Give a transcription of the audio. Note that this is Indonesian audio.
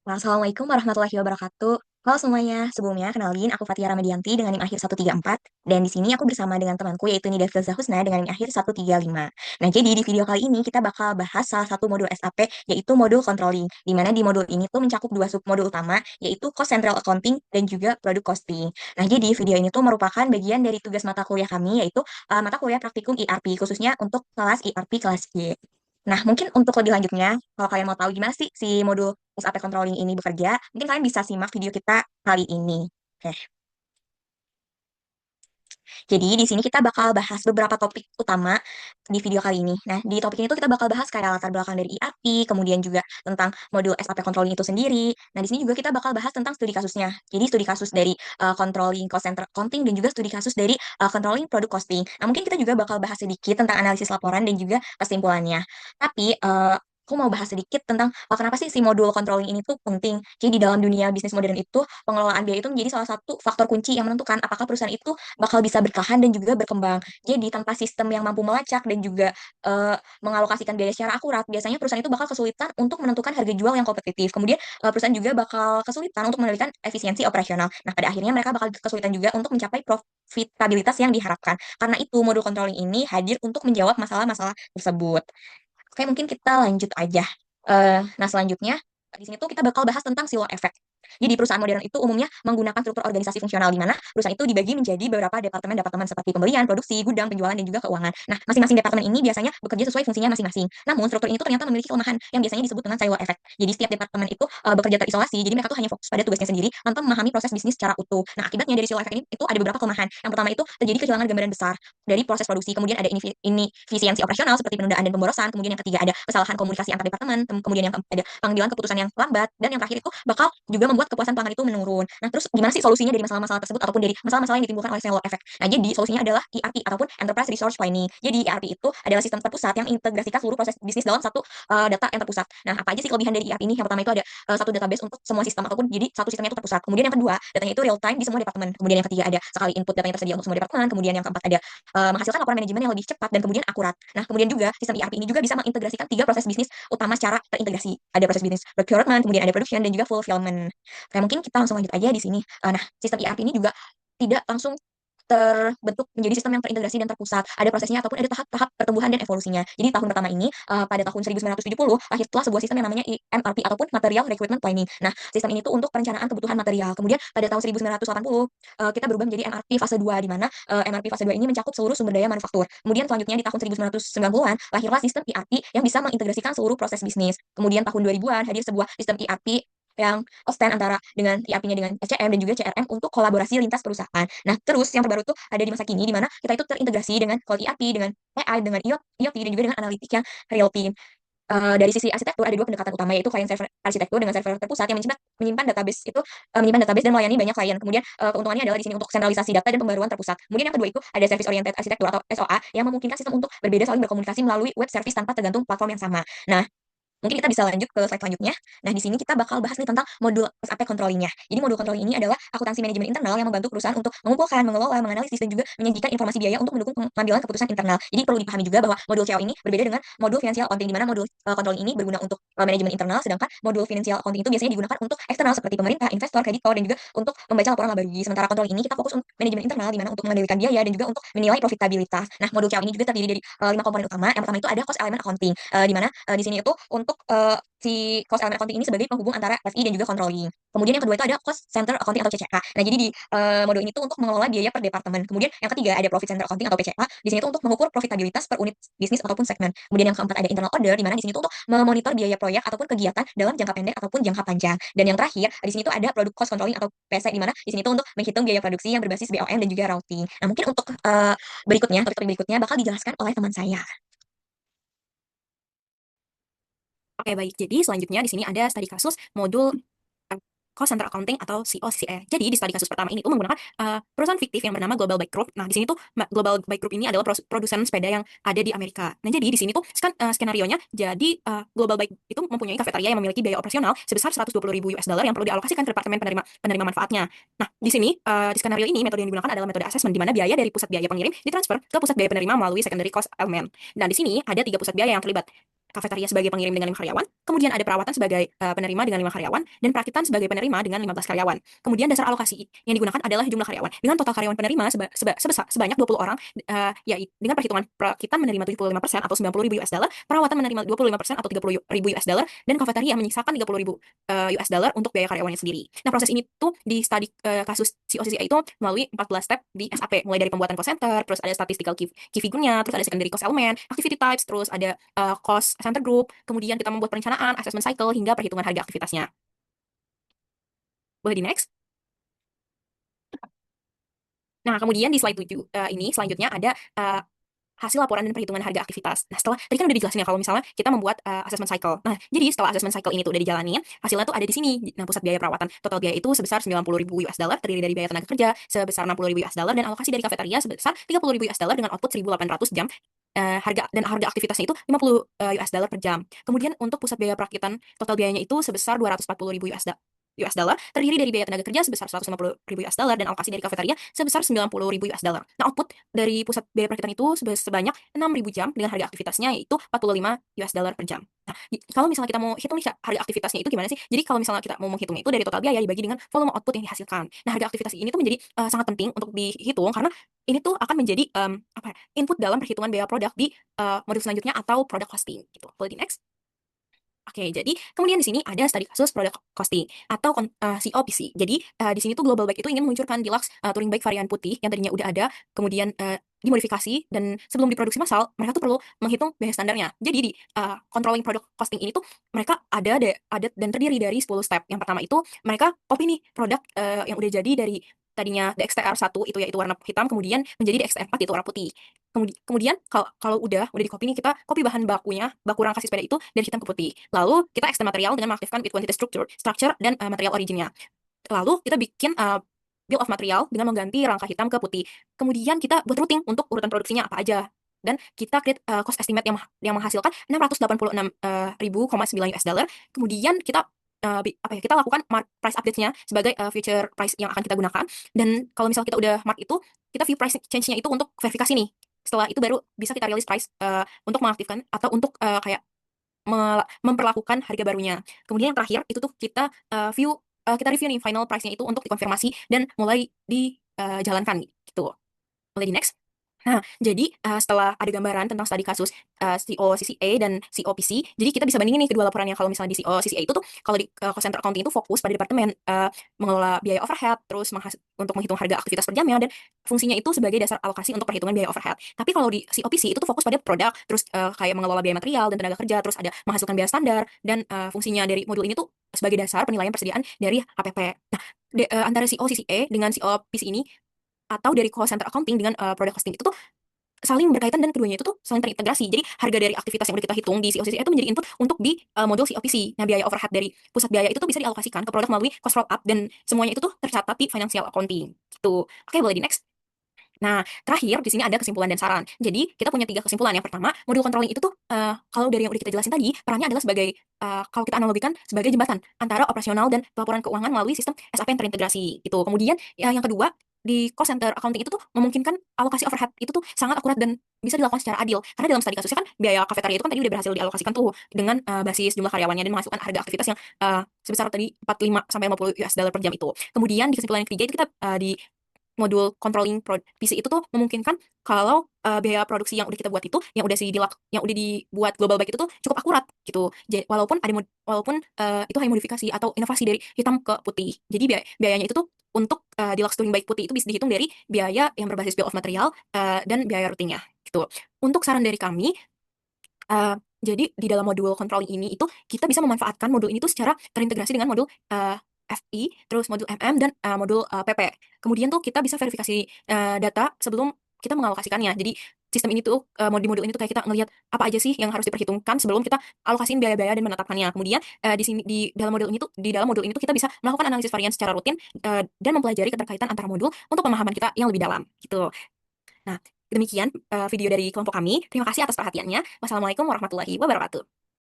Assalamualaikum warahmatullahi wabarakatuh. Halo semuanya, sebelumnya kenalin aku Fatia Ramadianti dengan NIM akhir 134 dan di sini aku bersama dengan temanku yaitu Nida Filza Husna dengan NIM akhir 135. Nah, jadi di video kali ini kita bakal bahas salah satu modul SAP yaitu modul controlling. Di mana di modul ini tuh mencakup dua submodul utama yaitu Cost Central Accounting dan juga Product Costing. Nah, jadi video ini tuh merupakan bagian dari tugas mata kuliah kami yaitu mata kuliah praktikum ERP khususnya untuk kelas ERP kelas Y. Nah, mungkin untuk lebih lanjutnya, kalau kalian mau tahu gimana sih si modul SAP Controlling ini bekerja, mungkin kalian bisa simak video kita kali ini. Oke. Jadi di sini kita bakal bahas beberapa topik utama di video kali ini. Nah, di topik ini tuh kita bakal bahas kayak latar belakang dari ERP, kemudian juga tentang modul SAP Controlling itu sendiri. Nah, di sini juga kita bakal bahas tentang studi kasusnya. Jadi studi kasus dari Controlling Cost Center Accounting dan juga studi kasus dari Controlling Product Costing. Nah, mungkin kita juga bakal bahas sedikit tentang analisis laporan dan juga kesimpulannya. Tapi aku mau bahas sedikit tentang kenapa sih si modul controlling ini tuh penting. Jadi di dalam dunia bisnis modern itu, pengelolaan biaya itu menjadi salah satu faktor kunci yang menentukan apakah perusahaan itu bakal bisa bertahan dan juga berkembang. Jadi tanpa sistem yang mampu melacak dan juga mengalokasikan biaya secara akurat, biasanya perusahaan itu bakal kesulitan untuk menentukan harga jual yang kompetitif. Kemudian perusahaan juga bakal kesulitan untuk mengendalikan efisiensi operasional. Nah, pada akhirnya mereka bakal kesulitan juga untuk mencapai profitabilitas yang diharapkan. Karena itu modul controlling ini hadir untuk menjawab masalah-masalah tersebut. Oke, mungkin kita lanjut aja. Nah, selanjutnya di sini tuh kita bakal bahas tentang silo efek. Jadi perusahaan modern itu umumnya menggunakan struktur organisasi fungsional di mana perusahaan itu dibagi menjadi beberapa departemen-departemen seperti pembelian, produksi, gudang, penjualan, dan juga keuangan. Nah, masing-masing departemen ini biasanya bekerja sesuai fungsinya masing-masing. Namun, struktur ini tuh ternyata memiliki kelemahan yang biasanya disebut dengan silo efek. Jadi setiap departemen itu bekerja terisolasi, jadi mereka tuh hanya fokus pada tugasnya sendiri tanpa memahami proses bisnis secara utuh. Nah, akibatnya dari silo efek ini itu ada beberapa kelemahan. Yang pertama itu terjadi kehilangan gambaran besar dari proses produksi, kemudian ada inefisiensi operasional seperti penundaan dan pemborosan, kemudian yang ketiga ada kesalahan komunikasi antar departemen, kemudian yang keempat ada pengambilan keputusan yang lambat, dan yang terakhir itu bakal juga membuat kepuasan pelanggan itu menurun. Nah, terus gimana sih solusinya dari masalah-masalah tersebut ataupun dari masalah-masalah yang ditimbulkan oleh silo effect? Nah, jadi solusinya adalah ERP ataupun Enterprise Resource Planning. Jadi ERP itu adalah sistem terpusat yang integrasikan seluruh proses bisnis dalam satu data yang terpusat. Nah, apa aja sih kelebihan dari ERP ini? Yang pertama itu ada satu database untuk semua sistem ataupun jadi satu sistemnya itu terpusat. Kemudian yang kedua, datanya itu real time di semua departemen. Kemudian yang ketiga ada sekali input datanya tersedia untuk semua departemen. Kemudian yang keempat ada menghasilkan laporan manajemen yang lebih cepat dan kemudian akurat. Nah, kemudian juga sistem ERP ini juga bisa mengintegrasikan tiga proses bisnis utama secara terintegrasi. Ada proses bisnis procurement, kemudian ada production dan juga fulfillment. Oke, mungkin kita langsung lanjut aja di sini. Nah, sistem ERP ini juga tidak langsung terbentuk menjadi sistem yang terintegrasi dan terpusat. Ada prosesnya ataupun ada tahap-tahap pertumbuhan dan evolusinya. Jadi tahun pertama ini pada tahun 1970 lahirlah sebuah sistem yang namanya MRP ataupun Material Recruitment Planning. Nah, sistem ini tuh untuk perencanaan kebutuhan material. Kemudian pada tahun 1980 kita berubah menjadi MRP fase 2 di mana MRP fase 2 ini mencakup seluruh sumber daya manufaktur. Kemudian selanjutnya di tahun 1990-an lahirlah sistem ERP yang bisa mengintegrasikan seluruh proses bisnis. Kemudian tahun 2000-an hadir sebuah sistem ERP yang stand antara dengan ERP-nya dengan SCM dan juga CRM untuk kolaborasi lintas perusahaan. Nah, terus yang terbaru tuh ada di masa kini di mana kita itu terintegrasi dengan cloud ERP, dengan AI, dengan IoT, dan juga dengan analitik yang real time. Dari sisi arsitektur ada dua pendekatan utama yaitu client server arsitektur dengan server terpusat yang menyimpan database itu menyimpan database dan melayani banyak klien. Kemudian keuntungannya adalah di sini untuk sentralisasi data dan pembaruan terpusat. Kemudian yang kedua itu ada service oriented arsitektur atau SOA yang memungkinkan sistem untuk berbeda saling berkomunikasi melalui web service tanpa tergantung platform yang sama. Nah, mungkin kita bisa lanjut ke slide selanjutnya. Nah, di sini kita bakal bahas nih tentang modul SAP controlling-nya. Jadi modul controlling ini adalah akuntansi manajemen internal yang membantu perusahaan untuk mengumpulkan, mengelola, menganalisis dan juga menyajikan informasi biaya untuk mendukung pengambilan keputusan internal. Jadi perlu dipahami juga bahwa modul CO ini berbeda dengan modul financial accounting di mana modul controlling ini berguna untuk manajemen internal sedangkan modul financial accounting itu biasanya digunakan untuk eksternal seperti pemerintah, investor, kreditor dan juga untuk membaca laporan laba rugi. Sementara controlling ini kita fokus untuk manajemen internal di mana untuk mengendalikan biaya dan juga untuk menilai profitabilitas. Nah, modul CO ini juga terdiri dari 5 komponen utama. Yang pertama itu ada cost element accounting di mana di sini itu untuk si cost element accounting ini sebagai penghubung antara FI dan juga controlling. Kemudian yang kedua itu ada cost center accounting atau CCA. Nah, jadi di modul ini tuh untuk mengelola biaya per departemen. Kemudian yang ketiga ada profit center accounting atau PCA. Di sini tuh untuk mengukur profitabilitas per unit bisnis ataupun segmen. Kemudian yang keempat ada internal order di mana di sini tuh untuk memonitor biaya proyek ataupun kegiatan dalam jangka pendek ataupun jangka panjang. Dan yang terakhir di sini tuh ada product cost controlling atau PC di mana di sini tuh untuk menghitung biaya produksi yang berbasis BOM dan juga routing. Nah, mungkin untuk berikutnya, topik berikutnya bakal dijelaskan oleh teman saya. Oke, baik. Jadi selanjutnya di sini ada studi kasus modul Cost Center Accounting atau COCE. Jadi di studi kasus pertama ini tuh menggunakan perusahaan fiktif yang bernama Global Bike Group. Nah, di sini tuh Global Bike Group ini adalah produsen sepeda yang ada di Amerika. Nah, jadi di sini tuh skenario-nya jadi Global Bike itu mempunyai kafetaria yang memiliki biaya operasional sebesar 120.000 US dollar yang perlu dialokasikan ke departemen penerima manfaatnya. Nah, di sini di skenario ini metode yang digunakan adalah metode assessment di mana biaya dari pusat biaya pengirim ditransfer ke pusat biaya penerima melalui secondary cost element. Dan di sini ada tiga pusat biaya yang terlibat. Kafetaria sebagai pengirim dengan 5 karyawan, Kemudian ada perawatan sebagai penerima dengan 5 karyawan dan perakitan sebagai penerima dengan 15 karyawan. Kemudian dasar alokasi yang digunakan adalah jumlah karyawan dengan total karyawan penerima sebanyak 20 orang, yaitu dengan perhitungan perakitan menerima 75% atau 90 ribu US dollar, perawatan menerima 25% atau 30 ribu US dollar, dan kafetaria menyisakan 30 ribu US dollar untuk biaya karyawannya sendiri. Nah, proses ini tuh di studi kasus COCCA itu melalui 14 step di SAP, mulai dari pembuatan cost center, terus ada statistical key figure-nya, terus ada secondary cost element, activity types, terus ada cost center group, kemudian kita membuat perencanaan, assessment cycle, hingga perhitungan harga aktivitasnya. Boleh di next? Nah, kemudian di slide 7 ini selanjutnya ada hasil laporan dan perhitungan harga aktivitas. Nah, setelah tadi kan udah dijelasin ya kalau misalnya kita membuat assessment cycle. Nah, jadi setelah assessment cycle ini tuh udah dijalanin, hasilnya tuh ada di sini. Nah, pusat biaya perawatan. Total biaya itu sebesar 90 ribu US dollar, terdiri dari biaya tenaga kerja sebesar 60 ribu US dollar, dan alokasi dari kafetaria sebesar 30 ribu US dollar dengan output 1.800 jam. Harga aktivitasnya itu 50 US dollar per jam. Kemudian untuk pusat biaya perakitan, total biayanya itu sebesar 240 ribu US dollar, terdiri dari biaya tenaga kerja sebesar 150 ribu US dollar dan alokasi dari kafetaria sebesar 90 ribu US dollar. Nah, output dari pusat biaya perakitan itu sebanyak 6.000 jam dengan harga aktivitasnya yaitu 45 US dollar per jam. Nah, kalau misalnya kita mau hitung nih harga aktivitasnya itu gimana sih? Jadi kalau misalnya kita mau menghitungnya itu dari total biaya dibagi dengan volume output yang dihasilkan. Nah, harga aktivitas ini tuh menjadi sangat penting untuk dihitung karena ini tuh akan menjadi input dalam perhitungan biaya produk di modul selanjutnya atau product costing gitu. Boleh di next? Oke, jadi kemudian di sini ada studi kasus product costing atau COPC. Jadi di sini tuh Global Bike itu ingin meluncurkan deluxe touring bike varian putih yang tadinya udah ada, kemudian dimodifikasi, dan sebelum diproduksi massal, mereka tuh perlu menghitung biaya standarnya. Jadi di controlling product costing ini tuh mereka ada dan terdiri dari 10 step. Yang pertama itu mereka copy nih produk yang udah jadi dari tadinya DXTR1 itu yaitu warna hitam, kemudian menjadi DXT4 itu warna putih. Kemudian kalau udah di copy nih, kita copy bahan baku rangka si sepeda itu dari hitam ke putih. Lalu kita extend material dengan mengaktifkan with quantity structure dan material originnya. Lalu kita bikin bill of material dengan mengganti rangka hitam ke putih. Kemudian kita buat routing untuk urutan produksinya apa aja. Dan kita create cost estimate yang menghasilkan 686,9 US dollar. Kemudian kita kita lakukan mark price update-nya sebagai future price yang akan kita gunakan. Dan kalau misalnya kita udah mark itu, kita view price change-nya itu untuk verifikasi nih. Setelah itu baru bisa kita release price untuk mengaktifkan atau untuk kayak memperlakukan harga barunya. Kemudian yang terakhir itu tuh kita kita review nih final price-nya itu untuk dikonfirmasi dan mulai dijalankan gitu. Boleh di next? Nah, jadi setelah ada gambaran tentang studi kasus COCCA dan COPC, jadi kita bisa bandingin nih kedua laporannya. Kalau misalnya di COCCA itu tuh, kalau di cost center accounting itu fokus pada departemen mengelola biaya overhead, terus untuk menghitung harga aktivitas per jamnya, dan fungsinya itu sebagai dasar alokasi untuk perhitungan biaya overhead. Tapi kalau di COPC itu tuh fokus pada produk, terus kayak mengelola biaya material dan tenaga kerja, terus ada menghasilkan biaya standar, dan fungsinya dari modul ini tuh sebagai dasar penilaian persediaan dari HPP. Nah, antara COCCA dengan COPC ini atau dari call center accounting dengan product costing itu tuh saling berkaitan, dan keduanya itu tuh saling terintegrasi. Jadi harga dari aktivitas yang udah kita hitung di COCC itu menjadi input untuk di modul COPC. Nah, biaya overhead dari pusat biaya itu tuh bisa dialokasikan ke produk melalui cost roll up, dan semuanya itu tuh tercatat di financial accounting. Gitu. Oke, boleh di next. Nah, terakhir di sini ada kesimpulan dan saran. Jadi kita punya 3 kesimpulan. Yang pertama, modul controlling itu tuh kalau dari yang udah kita jelasin tadi, perannya adalah sebagai kalau kita analogikan sebagai jembatan antara operasional dan pelaporan keuangan melalui sistem SAP yang terintegrasi. Itu. Kemudian yang kedua, di cost center accounting itu tuh memungkinkan alokasi overhead itu tuh sangat akurat dan bisa dilakukan secara adil. Karena dalam studi kasusnya kan biaya kafetaria itu kan tadi udah berhasil dialokasikan tuh dengan basis jumlah karyawannya dan menghasilkan harga aktivitas yang sebesar tadi 45 sampai 50 US dollar per jam itu. Kemudian di kesimpulan yang ketiga itu kita di modul controlling PC itu tuh memungkinkan kalau biaya produksi yang udah kita buat itu, yang udah dibuat Global Bike itu tuh cukup akurat gitu. Jadi walaupun itu hanya modifikasi atau inovasi dari hitam ke putih. Jadi biayanya itu tuh untuk deluxe touring bike putih itu bisa dihitung dari biaya yang berbasis bill of material dan biaya rutinnya gitu. Untuk saran dari kami, jadi di dalam modul controlling ini itu kita bisa memanfaatkan modul ini tuh secara terintegrasi dengan modul FI, terus modul MM, dan modul PP. Kemudian tuh kita bisa verifikasi data sebelum kita mengalokasikannya. Jadi sistem ini tuh di modul ini tuh kayak kita ngelihat apa aja sih yang harus diperhitungkan sebelum kita alokasiin biaya-biaya dan menetapkannya. Kemudian di dalam modul ini tuh kita bisa melakukan analisis varian secara rutin dan mempelajari keterkaitan antara modul untuk pemahaman kita yang lebih dalam gitu. Nah, demikian video dari kelompok kami. Terima kasih atas perhatiannya. Wassalamualaikum warahmatullahi wabarakatuh.